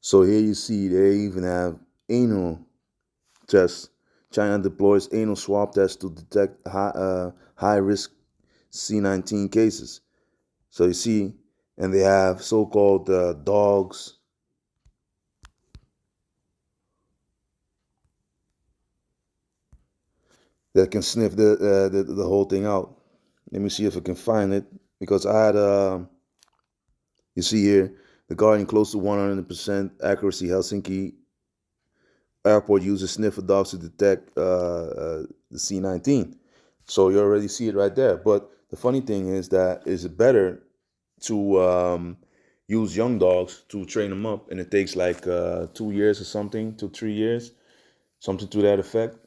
So here you see they even have anal tests. China deploys anal swab tests to detect high risk C19 cases. So you see, and they have so-called dogs that can sniff the whole thing out. Let me see if I can find it, because I had you see here, the Guardian close to 100% accuracy. Helsinki airport uses sniffer dogs to detect the C19. So you already see it right there. But the funny thing is that it's better to use young dogs to train them up, and it takes like 2 years or something to 3 years, something to that effect.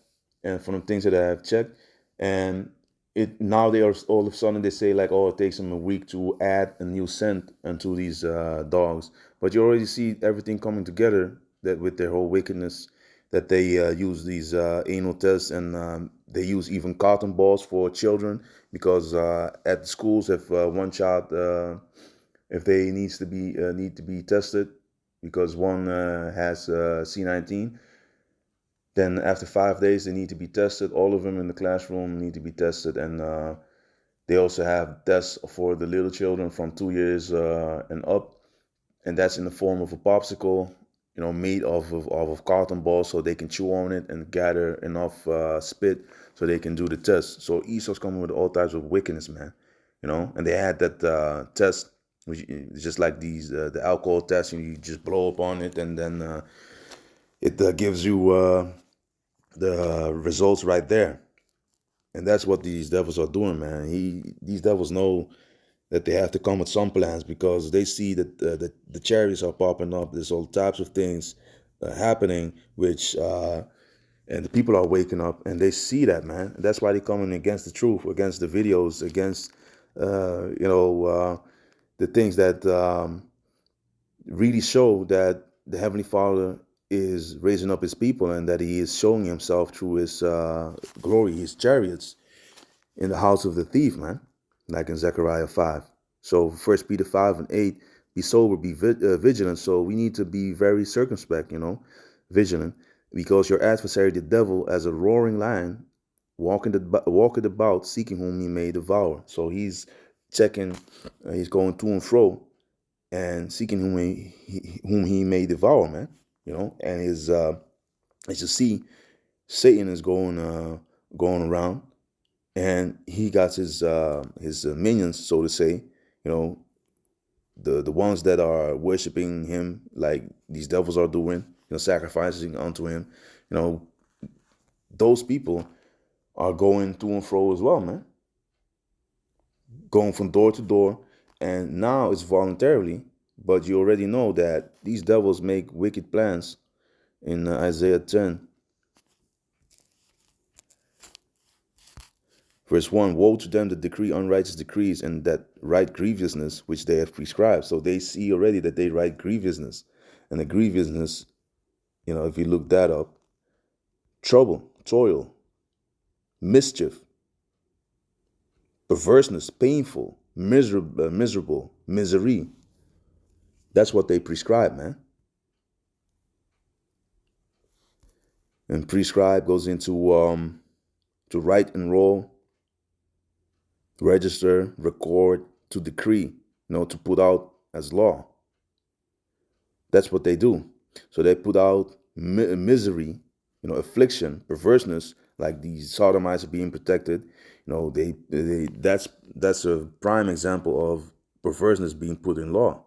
And from the things that I have checked, and it now they are all of a sudden they say like, oh, it takes them a week to add a new scent into these dogs. But you already see everything coming together, that with their whole wickedness, that they use these anal tests, and they use even cotton balls for children, because at the schools, if one child if they need to be tested because one has C19, then after 5 days they need to be tested. All of them in the classroom need to be tested, and they also have tests for the little children from 2 years and up, and that's in the form of a popsicle, made of cotton balls, so they can chew on it and gather enough spit so they can do the test. So Esau's coming with all types of wickedness, man. And they had that test, which is just like these the alcohol test. You just blow up on it, and then it gives you the results right there. And that's what these devils are doing, man. These devils know that they have to come with some plans, because they see that the chariots are popping up. There's all types of things happening, which and the people are waking up, and they see that, man. And that's why they're coming against the truth, against the videos, against the things that really show that the Heavenly Father is raising up his people, and that he is showing himself through his glory, his chariots, in the house of the thief, man, like in Zechariah 5. So 1 Peter 5:8, be sober, be vigilant. So we need to be very circumspect, vigilant, because your adversary, the devil, as a roaring lion, walketh about, seeking whom he may devour. So he's checking, he's going to and fro, and seeking whom he may devour, man. And as you see, Satan is going around, and he got his minions, so to say, the ones that are worshiping him like these devils are doing, sacrificing unto him. Those people are going to and fro as well, man, going from door to door. And now it's voluntarily, but you already know that these devils make wicked plans. In Isaiah 10, verse 1, woe to them that decree unrighteous decrees, and that write grievousness which they have prescribed. So they see already that they write grievousness. And the grievousness, if you look that up, trouble, toil, mischief, perverseness, painful, miserable, misery. That's what they prescribe, man. And prescribe goes into to write, enroll, register, record, to decree, to put out as law. That's what they do. So they put out misery, affliction, perverseness, like these sodomites are being protected. That's a prime example of perverseness being put in law.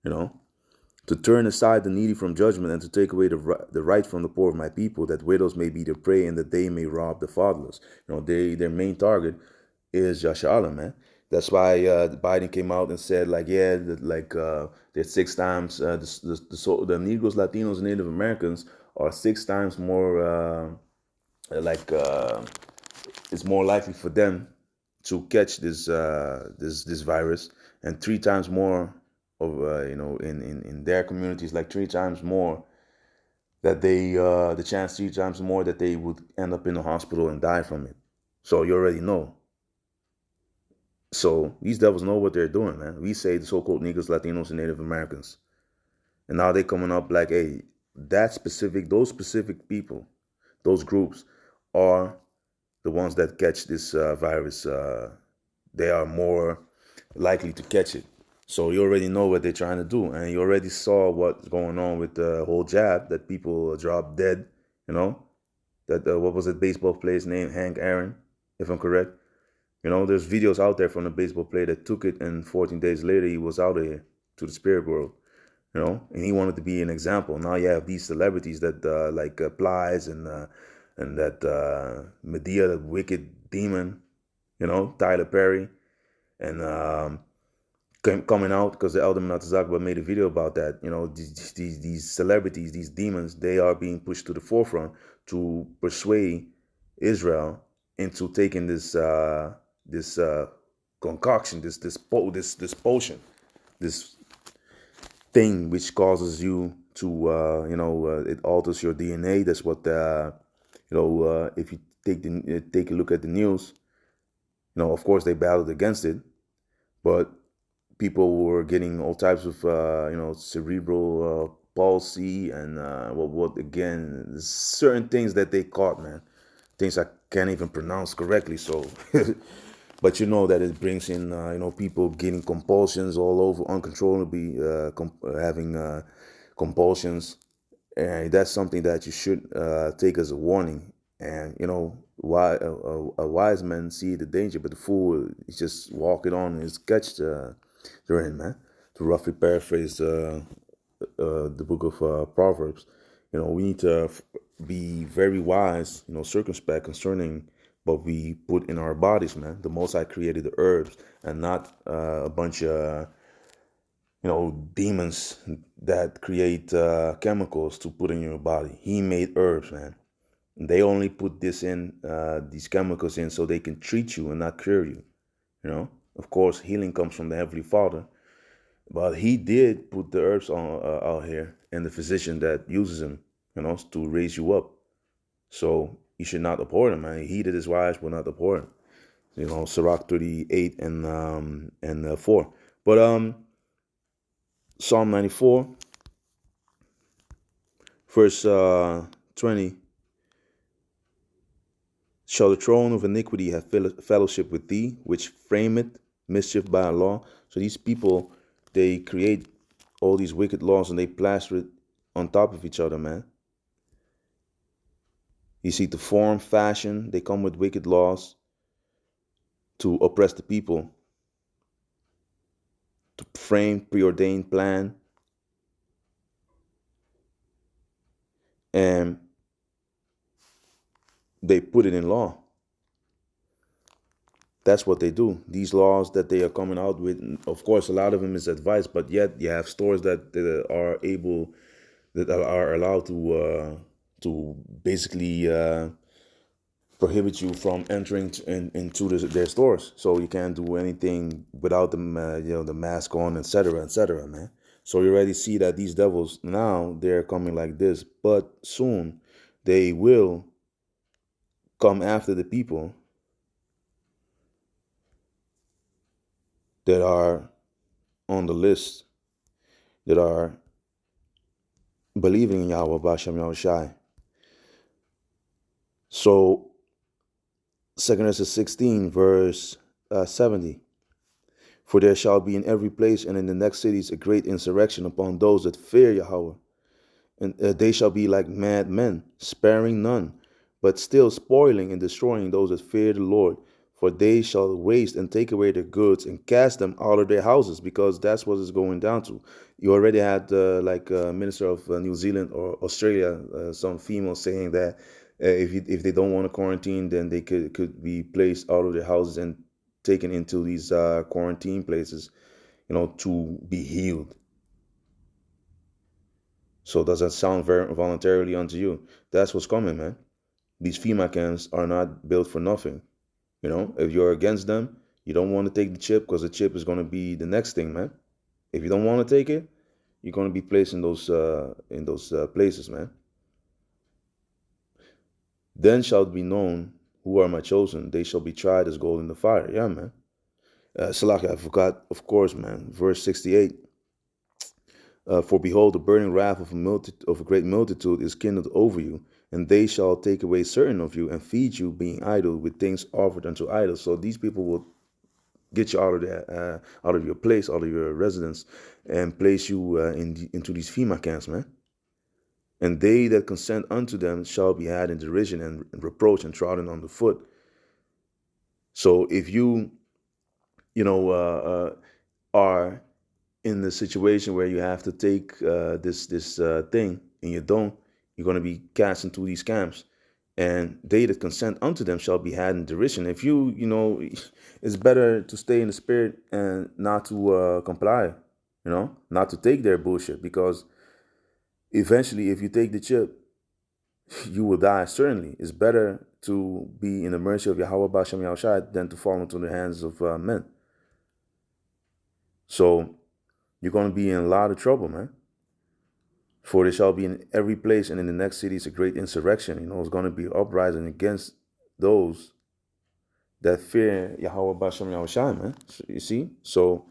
To turn aside the needy from judgment, and to take away the right from the poor of my people, that widows may be their prey, and that they may rob the fatherless. Their main target is Yashala, man. That's why Biden came out and said, like, yeah, there's 6 times the Negroes, Latinos, and Native Americans are 6 times more it's more likely for them to catch this virus, and 3 times more of in their communities, like 3 times more that they the chance 3 times more that they would end up in the hospital and die from it. So you already know. So these devils know what they're doing, man. We say the so-called Negroes, Latinos, and Native Americans. And now they're coming up like, hey, those specific people, those groups are the ones that catch this virus. They are more likely to catch it. So you already know what they're trying to do, and you already saw what's going on with the whole jab that people drop dead. You know that what was it baseball player's name, Hank Aaron, if I'm correct. There's videos out there from the baseball player that took it, and 14 days later he was out of here to the spirit world. And he wanted to be an example. Now you have these celebrities that like Plies and that Medea, the wicked demon, Tyler Perry, and coming out because the Elder Manatazakba made a video about that. These celebrities, these demons, they are being pushed to the forefront to persuade Israel into taking this concoction, this potion, this thing which causes you to it alters your DNA. That's what if you take a look at the news, of course they battled against it, but people were getting all types of cerebral palsy and what again, certain things that they caught, man, things I can't even pronounce correctly. So but that it brings in people getting compulsions all over uncontrollably, having compulsions, and that's something that you should take as a warning. And why a wise man see the danger, but the fool is just walking on his catch therein, man. To roughly paraphrase the book of Proverbs, we need to be very wise, circumspect concerning what we put in our bodies, man. The Most High created the herbs and not a bunch of demons that create chemicals to put in your body. He made herbs, man. And they only put these chemicals in so they can treat you and not cure you. Of course, healing comes from the Heavenly Father, but He did put the herbs out here, and the physician that uses them, to raise you up. So you should not abhor them, man. He that is wise will not abhor him. Sirach 38 and 4. But Psalm 94, verse 20. Shall the throne of iniquity have fellowship with thee, which frameth mischief by a law? So these people, they create all these wicked laws and they plaster it on top of each other, man. You see, to form, fashion, they come with wicked laws to oppress the people, to frame, preordained, plan, and they put it in law. That's what they do. These laws that they are coming out with, of course, a lot of them is advice, but yet you have stores that are allowed to basically prohibit you from entering into their stores. So you can't do anything without them, the mask on, etc., man. So you already see that these devils now, they're coming like this, but soon they will come after the people that are on the list, that are believing in Yahawah, B'Shem Yahawashi. So 2 Esdras 16, verse 70. For there shall be in every place and in the next cities a great insurrection upon those that fear Yahawah. And they shall be like mad men, sparing none, but still spoiling and destroying those that fear the Lord. For they shall waste and take away their goods and cast them out of their houses, because that's what it's going down to. You already had like Minister of New Zealand or Australia, some females saying that if they don't want to quarantine, then they could be placed out of their houses and taken into these quarantine places, to be healed. So does that sound very voluntarily unto you? That's what's coming, man. These FEMA camps are not built for nothing. If you're against them, you don't want to take the chip, because the chip is going to be the next thing, man. If you don't want to take it, you're going to be placed in those places, man. Then shall it be known who are my chosen. They shall be tried as gold in the fire. Yeah, man. Salaki, I forgot, of course, man. Verse 68. For behold, the burning wrath of a great multitude is kindled over you, and they shall take away certain of you and feed you, being idle, with things offered unto idols. So these people will get you out of your place, out of your residence, and place you into these FEMA camps, man. And they that consent unto them shall be had in derision and reproach and trodden on the foot. So if you, are in the situation where you have to take this thing and you don't, you're going to be cast into these camps. And they that consent unto them shall be had in derision. If it's better to stay in the spirit and not to comply, not to take their bullshit, because eventually, if you take the chip, you will die. Certainly, it's better to be in the mercy of Yahawah Bashem Yahawashi than to fall into the hands of men. So you're going to be in a lot of trouble, man. For there shall be in every place and in the next cities a great insurrection. It's going to be uprising against those that fear Yahawah Bashem Yahawashi, man. So, you see? So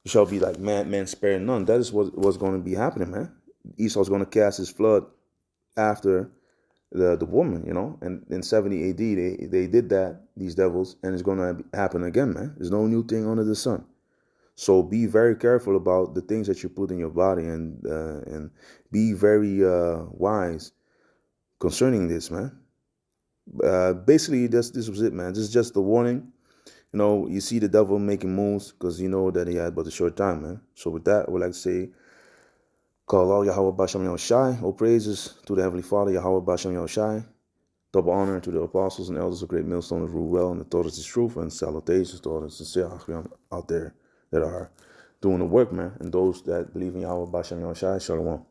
you shall be like man spare none. That is what's going to be happening, man. Esau's going to cast his flood after the woman, and in 70 AD they did that, these devils, and it's going to happen again, man. There's no new thing under the sun. So be very careful about the things that you put in your body, and be very wise concerning this, man. Basically, this was it, man. This is just the warning. You see the devil making moves because you know that he had but a short time, man. So with that, I would like to say, call all Yahawah Bashem Yahawashi. All praises to the Heavenly Father, Yahawah Bashem Yahawashi. Double honor to the apostles and elders of Great Millstone that rule well and the taught us the truth, and salutations to all the sincere Achriam out there that are doing the work, man, and those that believe in Yahawah Bashem Yahawashi. Shalom.